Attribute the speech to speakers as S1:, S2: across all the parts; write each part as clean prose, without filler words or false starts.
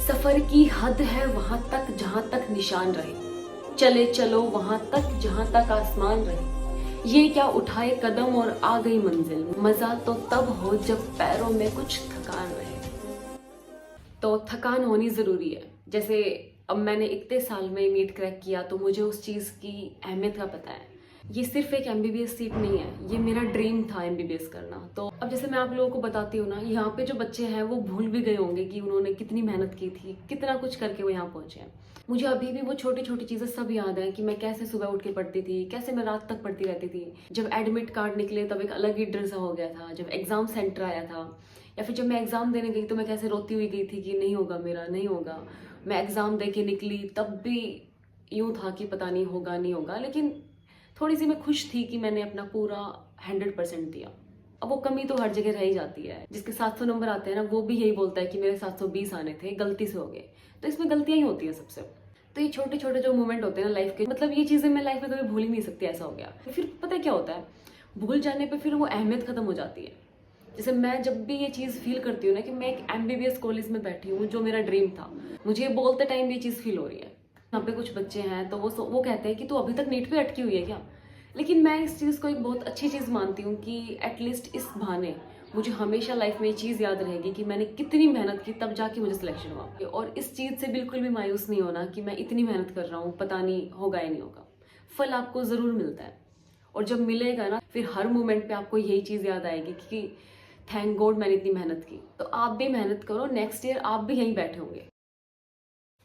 S1: सफर की हद है वहां तक जहां तक निशान रहे, चले चलो वहां तक जहां तक आसमान रहे। ये क्या उठाए कदम और आ गई मंजिल, मजा तो तब हो जब पैरों में कुछ थकान रहे। तो थकान होनी ज़रूरी है। जैसे अब मैंने इतने साल में नीट क्रैक किया तो मुझे उस चीज़ की अहमियत का पता है। ये सिर्फ एक एमबीबीएस सीट नहीं है, ये मेरा ड्रीम था एमबीबीएस करना। तो अब जैसे मैं आप लोगों को बताती हूँ ना, यहाँ पे जो बच्चे हैं वो भूल भी गए होंगे कि उन्होंने कितनी मेहनत की थी, कितना कुछ करके वो यहाँ पहुँचे हैं। मुझे अभी भी वो छोटी छोटी चीज़ें सब याद हैं कि मैं कैसे सुबह उठ के पढ़ती थी, कैसे मैं रात तक पढ़ती रहती थी। जब एडमिट कार्ड निकले तब एक अलग ही डर सा हो गया था, जब एग्ज़ाम सेंटर आया था, या फिर जब मैं एग्ज़ाम देने गई तो मैं कैसे रोती हुई गई थी कि नहीं होगा, मेरा नहीं होगा। मैं एग्ज़ाम दे के निकली तब भी यूँ था कि पता नहीं होगा नहीं होगा, लेकिन थोड़ी सी मैं खुश थी कि मैंने अपना पूरा 100% दिया। अब वो कमी तो हर जगह रह ही जाती है। जिसके 700 नंबर आते हैं ना, वो भी यही बोलता है कि मेरे 720 आने थे, गलती से हो गए। तो इसमें गलतियाँ ही होती हैं सबसे। तो ये छोटे छोटे जो मोमेंट होते हैं ना लाइफ के, मतलब ये चीज़ें मैं लाइफ में कभी भूल ही नहीं सकती, ऐसा हो गया। फिर पता है क्या होता है, भूल जाने पर फिर वो अहमियत ख़त्म हो जाती है। जैसे मैं जब भी ये चीज़ फील करती हूँ ना कि मैं एक एमबीबीएस कॉलेज में बैठी हूँ, जो मेरा ड्रीम था, मुझे बोलते टाइम ये चीज़ फील हो रही है। यहाँ पे कुछ बच्चे हैं तो वो कहते हैं कि तू अभी तक नीट पे अटकी हुई है क्या। लेकिन मैं इस चीज़ को एक बहुत अच्छी चीज़ मानती हूँ कि एटलीस्ट इस बहाने मुझे हमेशा लाइफ में ये चीज़ याद रहेगी कि मैंने कितनी मेहनत की तब जाके मुझे सिलेक्शन हुआ। और इस चीज़ से बिल्कुल भी मायूस नहीं होना कि मैं इतनी मेहनत कर रहा हूँ, पता नहीं होगा या नहीं होगा। फल आपको ज़रूर मिलता है, और जब मिलेगा ना फिर हर मोमेंट पे आपको यही चीज़ याद आएगी कि थैंक गॉड मैंने इतनी मेहनत की। तो आप भी मेहनत करो, नेक्स्ट ईयर आप भी यहीं बैठे होंगे।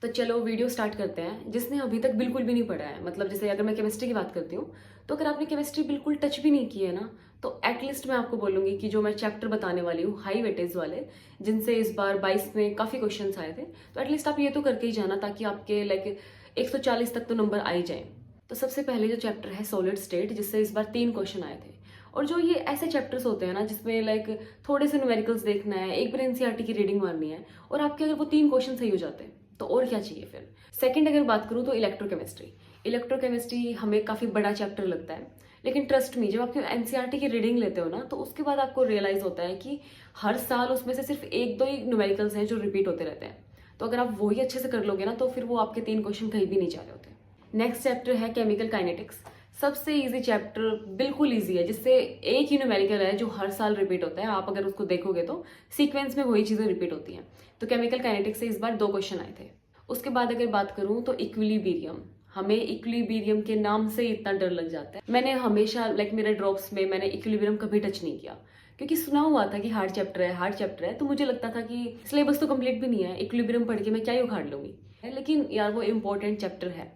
S1: तो चलो वीडियो स्टार्ट करते हैं। जिसने अभी तक बिल्कुल भी नहीं पढ़ा है, मतलब जैसे अगर मैं केमिस्ट्री की बात करती हूँ, तो अगर आपने केमिस्ट्री बिल्कुल टच भी नहीं की है ना, तो एटलीस्ट मैं आपको बोलूँगी कि जो मैं चैप्टर बताने वाली हूँ हाई वेटेज वाले, जिनसे इस बार 22 में काफ़ी क्वेश्चन आए थे, तो एटलीस्ट आप ये तो करके ही जाना ताकि आपके लाइक 140 तक तो नंबर आ ही जाए। तो सबसे पहले जो चैप्टर है सॉलिड स्टेट, जिससे इस बार 3 क्वेश्चन आए थे। और जो ये ऐसे चैप्टर्स होते हैं ना जिसमें लाइक थोड़े से न्यूमेरिकल्स देखना है, एक बार एनसीईआरटी की रीडिंग मारनी है, और आपके अगर वो 3 क्वेश्चन सही हो जाते हैं तो और क्या चाहिए फिर। सेकंड अगर बात करूँ तो इलेक्ट्रोकेमिस्ट्री। इलेक्ट्रोकेमिस्ट्री हमें काफ़ी बड़ा चैप्टर लगता है, लेकिन ट्रस्ट मी, जब आप एनसीईआरटी की रीडिंग लेते हो ना, तो उसके बाद आपको रियलाइज होता है कि हर साल उसमें से सिर्फ 1-2 ही न्यूमेरिकल्स हैं जो रिपीट होते रहते हैं। तो अगर आप वही अच्छे से कर लोगे ना, तो फिर वो आपके 3 क्वेश्चन कहीं भी नहीं जा रहे होते। नेक्स्ट चैप्टर है केमिकल काइनेटिक्स। सबसे इजी चैप्टर, बिल्कुल इजी है, जिससे एक ही न्यूमेरिकल है जो हर साल रिपीट होता है। आप अगर उसको देखोगे तो सीक्वेंस में वही चीज़ें रिपीट होती हैं। तो केमिकल काइनेटिक्स से इस बार 2 क्वेश्चन आए थे। उसके बाद अगर बात करूँ तो इक्विलिब्रियम। हमें इक्विलिब्रियम के नाम से इतना डर लग जाता है। मैंने हमेशा लाइक मेरे ड्रॉप्स में मैंने इक्विलिब्रियम कभी टच नहीं किया, क्योंकि सुना हुआ था कि हार्ड चैप्टर है, हार्ड चैप्टर है। तो मुझे लगता था कि सिलेबस तो कंप्लीट भी नहीं है, इक्विलिब्रियम पढ़ के मैं क्या ही उखाड़ लूंगी। लेकिन यार वो इम्पोर्टेंट चैप्टर है।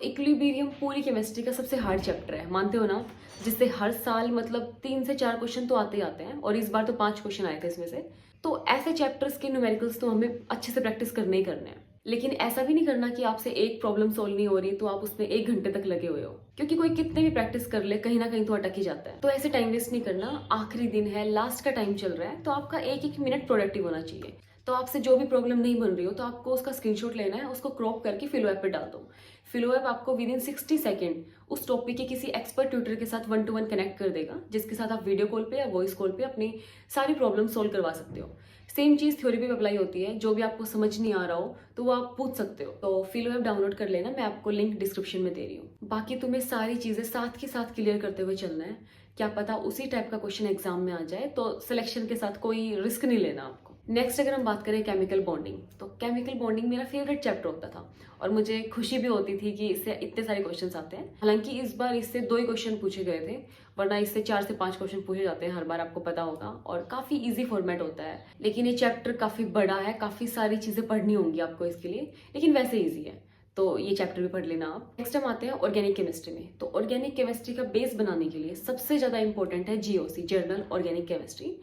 S1: इक्विलिब्रियम पूरी केमिस्ट्री का सबसे हार्ड चैप्टर है, मानते हो ना, जिससे हर साल मतलब 3 से 4 क्वेश्चन तो आते ही आते हैं, और इस बार तो 5 क्वेश्चन आए थे इसमें से। तो ऐसे चैप्टर्स के न्यूमेरिकल्स तो हमें अच्छे से प्रैक्टिस करने ही करने हैं। लेकिन ऐसा भी नहीं करना कि आपसे एक प्रॉब्लम सॉल्व नहीं हो रही तो आप उसमें 1 घंटे तक लगे हुए हो, क्योंकि कोई कितने भी प्रैक्टिस कर ले कहीं ना कहीं तो अटक ही जाता है। तो ऐसे टाइम वेस्ट नहीं करना। आखिरी दिन है, लास्ट का टाइम चल रहा है, तो आपका एक एक मिनट प्रोडक्टिव होना चाहिए। तो आपसे जो भी प्रॉब्लम नहीं बन रही हो तो आपको उसका स्क्रीनशॉट लेना है, उसको क्रॉप करके फिलो ऐप पे डाल दो। फिलो ऐप आपको विद इन 60 सेकेंड उस टॉपिक के किसी एक्सपर्ट ट्यूटर के साथ 1 to 1 कनेक्ट कर देगा, जिसके साथ आप वीडियो कॉल पे या वॉइस कॉल पे अपनी सारी प्रॉब्लम सॉल्व करवा सकते हो। सेम चीज़ थ्योरी पे अप्लाई होती है, जो भी आपको समझ नहीं आ रहा हो तो वो आप पूछ सकते हो। तो फिलो ऐप डाउनलोड कर लेना, मैं आपको लिंक डिस्क्रिप्शन में दे रही हूँ। बाकी तुम्हें सारी चीज़ें साथ के साथ क्लियर करते हुए चलना है। क्या पता उसी टाइप का क्वेश्चन एग्जाम में आ जाए, तो सिलेक्शन के साथ कोई रिस्क नहीं लेना आपको। नेक्स्ट अगर हम बात करें केमिकल बॉन्डिंग, तो केमिकल बॉन्डिंग मेरा फेवरेट चैप्टर होता था, और मुझे खुशी भी होती थी कि इससे इतने सारे क्वेश्चंस आते हैं। हालांकि इस बार इससे 2 ही क्वेश्चन पूछे गए थे, वरना इससे 4 से 5 क्वेश्चन पूछे जाते हैं हर बार, आपको पता होगा, और काफ़ी इजी फॉर्मेट होता है। लेकिन ये चैप्टर काफ़ी बड़ा है, काफ़ी सारी चीज़ें पढ़नी होंगी आपको इसके लिए, लेकिन वैसे ईजी है, तो ये चैप्टर भी पढ़ लेना आप। नेक्स्ट हम आते हैं ऑर्गेनिक केमिस्ट्री में। तो ऑर्गेनिक केमिस्ट्री का बेस बनाने के लिए सबसे ज़्यादा इंपॉर्टेंट है जीओसी, जर्नल ऑर्गेनिक केमिस्ट्री।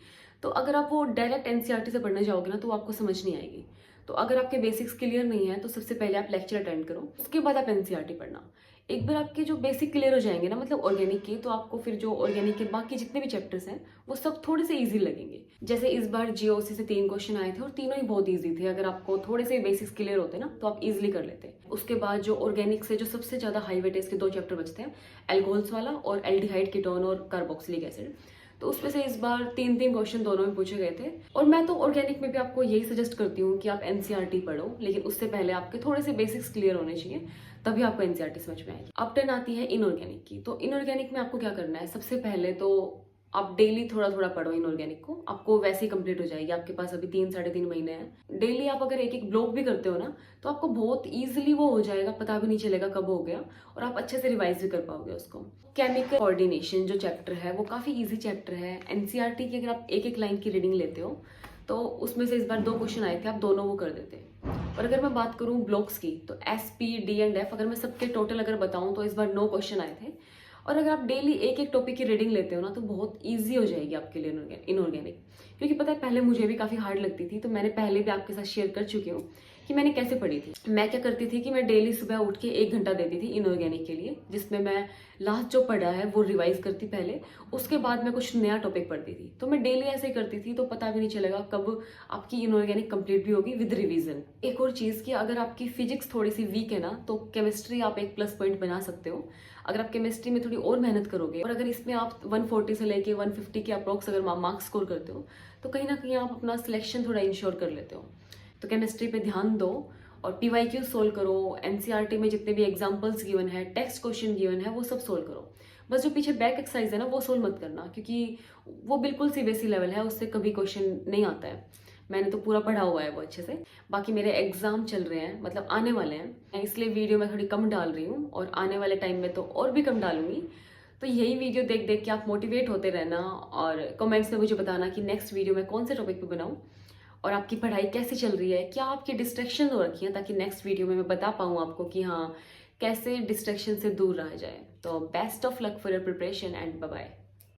S1: तो अगर आप वो डायरेक्ट एनसीईआरटी से पढ़ने जाओगे ना, तो आपको समझ नहीं आएगी। तो अगर आपके बेसिक्स क्लियर नहीं है तो सबसे पहले आप लेक्चर अटेंड करो, उसके बाद आप एनसीईआरटी पढ़ना। एक बार आपके जो बेसिक क्लियर हो जाएंगे ना, मतलब ऑर्गेनिक के, तो आपको फिर जो ऑर्गेनिक के बाकी जितने भी चैप्टर्स हैं वो सब थोड़े से इजी लगेंगे। जैसे इस बार जीओसी से 3 क्वेश्चन आए थे और तीनों ही बहुत ईजी थे। अगर आपको थोड़े से बेसिक्स क्लियर होते ना तो आप इजिली कर लेते। उसके बाद जो ऑर्गेनिक से जो सबसे ज्यादा हाई वेटेज के 2 चैप्टर बचते हैं, एल्कोहल्स वाला और एल्डिहाइड कीटोन और कार्बोक्सिलिक एसिड। तो तो उसमें से इस बार 3 क्वेश्चन दोनों में पूछे गए थे। और मैं तो ऑर्गेनिक में भी आपको यही सजेस्ट करती हूँ कि आप एनसीईआरटी पढ़ो, लेकिन उससे पहले आपके थोड़े से बेसिक्स क्लियर होने चाहिए, तभी आपको एनसीईआरटी समझ में आएगी। अब टर्न आती है इनऑर्गेनिक की। तो इनऑर्गेनिक में आपको क्या करना है, सबसे पहले तो आप डेली थोड़ा थोड़ा पढ़ो इनऑर्गेनिक को, आपको वैसे ही कंप्लीट हो जाएगी। आपके पास अभी 3-3.5 महीने हैं। डेली आप अगर एक ब्लॉक भी करते हो ना, तो आपको बहुत ईजिली वो हो जाएगा, पता भी नहीं चलेगा कब हो गया, और आप अच्छे से रिवाइज भी कर पाओगे उसको। केमिकल कोऑर्डिनेशन जो चैप्टर है वो काफी ईजी चैप्टर है। एनसीईआरटी की अगर आप एक एक लाइन की रीडिंग लेते हो तो उसमें से इस बार 2 क्वेश्चन आए थे, आप दोनों वो कर देते। और अगर मैं बात करूं ब्लॉक्स की, तो SP, D एंड F अगर मैं सबके टोटल अगर बताऊं तो इस बार 9 क्वेश्चन आए थे। और अगर आप डेली एक एक टॉपिक की रीडिंग लेते हो ना, तो बहुत ईजी हो जाएगी आपके लिए इनऑर्गेनिक। क्योंकि पता है पहले मुझे भी काफ़ी हार्ड लगती थी, तो मैंने पहले भी आपके साथ शेयर कर चुकी हूँ कि मैंने कैसे पढ़ी थी। मैं क्या करती थी कि मैं डेली सुबह उठ के 1 घंटा देती थी इनऑर्गेनिक के लिए, जिसमें मैं लास्ट जो पढ़ा है वो रिवाइज करती पहले, उसके बाद मैं कुछ नया टॉपिक पढ़ती थी। तो मैं डेली ऐसे ही करती थी, तो पता भी नहीं चलेगा कब आपकी इनऑर्गेनिक कंप्लीट भी होगी विद रिवीजन। एक और चीज़ कि अगर आपकी फिजिक्स थोड़ी सी वीक है ना, तो केमिस्ट्री आप एक प्लस पॉइंट बना सकते हो। अगर आप केमिस्ट्री में थोड़ी और मेहनत करोगे, और अगर इसमें आप 140 से लेके 150 के अप्रोक्स अगर मार्क्स स्कोर करते हो, तो कहीं ना कहीं आप अपना सिलेक्शन थोड़ा इंश्योर कर लेते हो। तो केमिस्ट्री पे ध्यान दो और PYQ सोल्व करो। एनसीईआरटी में जितने भी एग्जाम्पल्स गिवन है, टेक्स्ट क्वेश्चन गिवन है, वो सब सोल्व करो। बस जो पीछे बैक एक्सरसाइज है ना, वो सोल्व मत करना, क्योंकि वो बिल्कुल सीबीएसई लेवल है, उससे कभी क्वेश्चन नहीं आता है। मैंने तो पूरा पढ़ा हुआ है वो अच्छे से। बाकी मेरे एग्जाम चल रहे हैं, मतलब आने वाले हैं, इसलिए वीडियो मैं थोड़ी कम डाल रही हूँ, और आने वाले टाइम में तो और भी कम डालूंगी। तो यही वीडियो देख देख के आप मोटिवेट होते रहना, और कमेंट्स में मुझे बताना कि नेक्स्ट वीडियो मैं कौन से टॉपिक पे बनाऊँ, और आपकी पढ़ाई कैसी चल रही है, क्या आपकी डिस्ट्रैक्शन हो रखी है, ताकि नेक्स्ट वीडियो में मैं बता पाऊँ आपको कि हाँ कैसे डिस्ट्रैक्शन से दूर रहा जाए। तो best of luck for your preparation and bye bye.